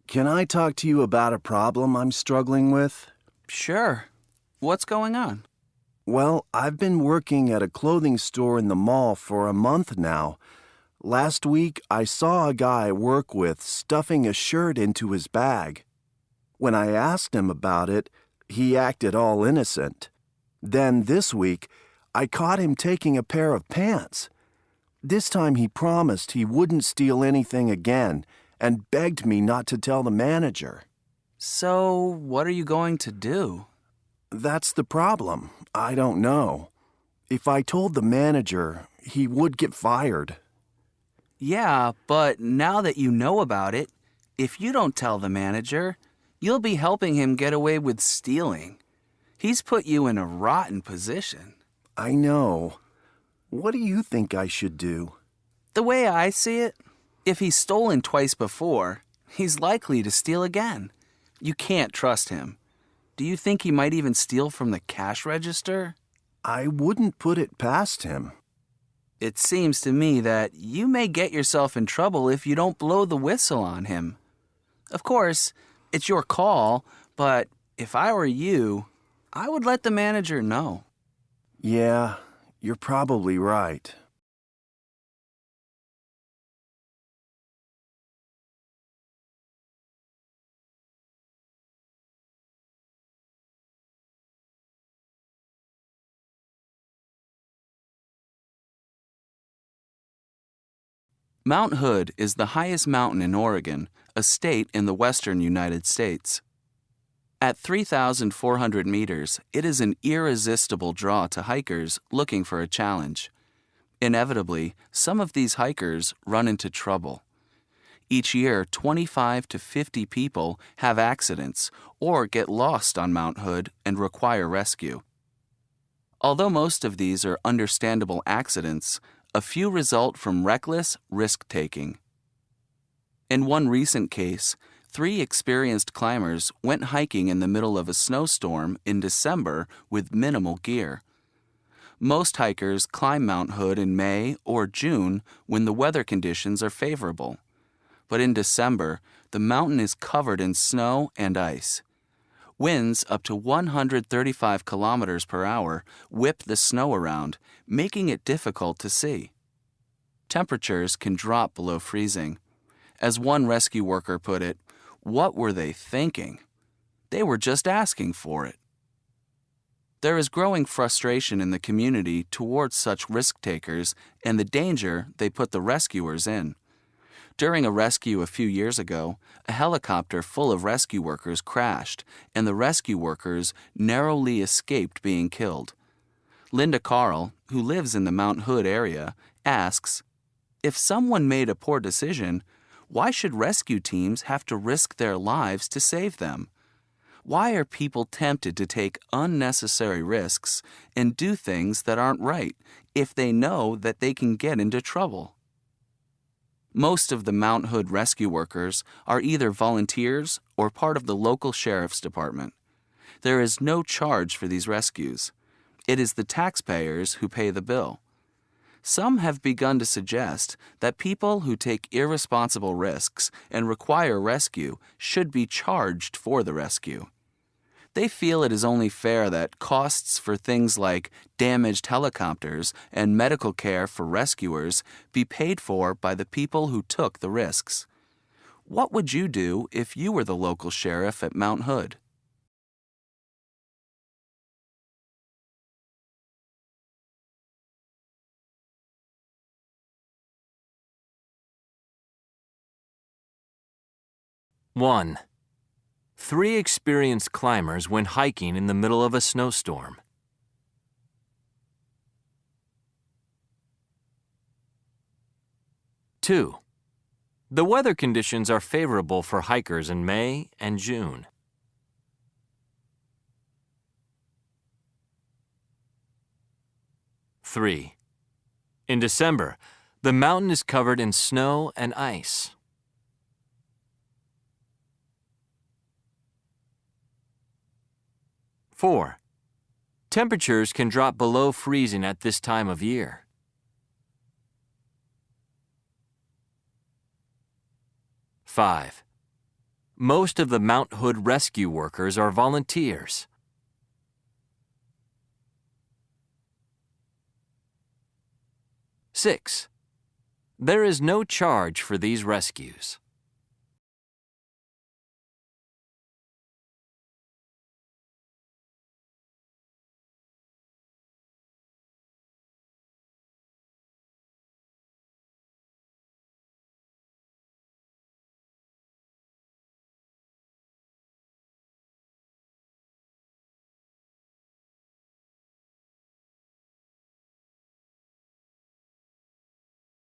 Can I talk to you about a problem I'm struggling with? Sure. What's going on? Well, I've been working at a clothing store in the mall for a month now. Last week, I saw a guy I work with stuffing a shirt into his bag. When I asked him about it, he acted all innocent. Then this week, I caught him taking a pair of pants. This time he promised he wouldn't steal anything again and begged me not to tell the manager. So, what are you going to do? That's the problem. I don't know. If I told the manager, he would get fired. Yeah, but now that you know about it, if you don't tell the manager, you'll be helping him get away with stealing. He's put you in a rotten position. I know. What do you think I should do? The way I see it, if he's stolen twice before, he's likely to steal again. You can't trust him. Do you think he might even steal from the cash register? I wouldn't put it past him. It seems to me that you may get yourself in trouble if you don't blow the whistle on him. Of course, it's your call, but if I were you, I would let the manager know. Yeah, you're probably right. Mount Hood is the highest mountain in Oregon, a state in the western United States. At 3,400 meters, it is an irresistible draw to hikers looking for a challenge. Inevitably, some of these hikers run into trouble. Each year, 25 to 50 people have accidents or get lost on Mount Hood and require rescue. Although most of these are understandable accidents, a few result from reckless risk-taking. In one recent case, 3 experienced climbers went hiking in the middle of a snowstorm in December with minimal gear. Most hikers climb Mount Hood in May or June when the weather conditions are favorable. But in December, the mountain is covered in snow and ice. Winds up to 135 kilometers per hour whip the snow around, making it difficult to see. Temperatures can drop below freezing. As one rescue worker put it, what were they thinking? They were just asking for it. There is growing frustration in the community towards such risk-takers and the danger they put the rescuers in. During a rescue a few years ago, a helicopter full of rescue workers crashed, and the rescue workers narrowly escaped being killed. Linda Carl, who lives in the Mount Hood area, asks, if someone made a poor decision, why should rescue teams have to risk their lives to save them? Why are people tempted to take unnecessary risks and do things that aren't right if they know that they can get into trouble? Most of the Mount Hood rescue workers are either volunteers or part of the local sheriff's department. There is no charge for these rescues. It is the taxpayers who pay the bill. Some have begun to suggest that people who take irresponsible risks and require rescue should be charged for the rescue. They feel it is only fair that costs for things like damaged helicopters and medical care for rescuers be paid for by the people who took the risks. What would you do if you were the local sheriff at Mount Hood? One. 3 experienced climbers went hiking in the middle of a snowstorm. 2. The weather conditions are favorable for hikers in May and June. 3. In December, the mountain is covered in snow and ice. 4. Temperatures can drop below freezing at this time of year. 5. Most of the Mount Hood rescue workers are volunteers. Six. There is no charge for these rescues.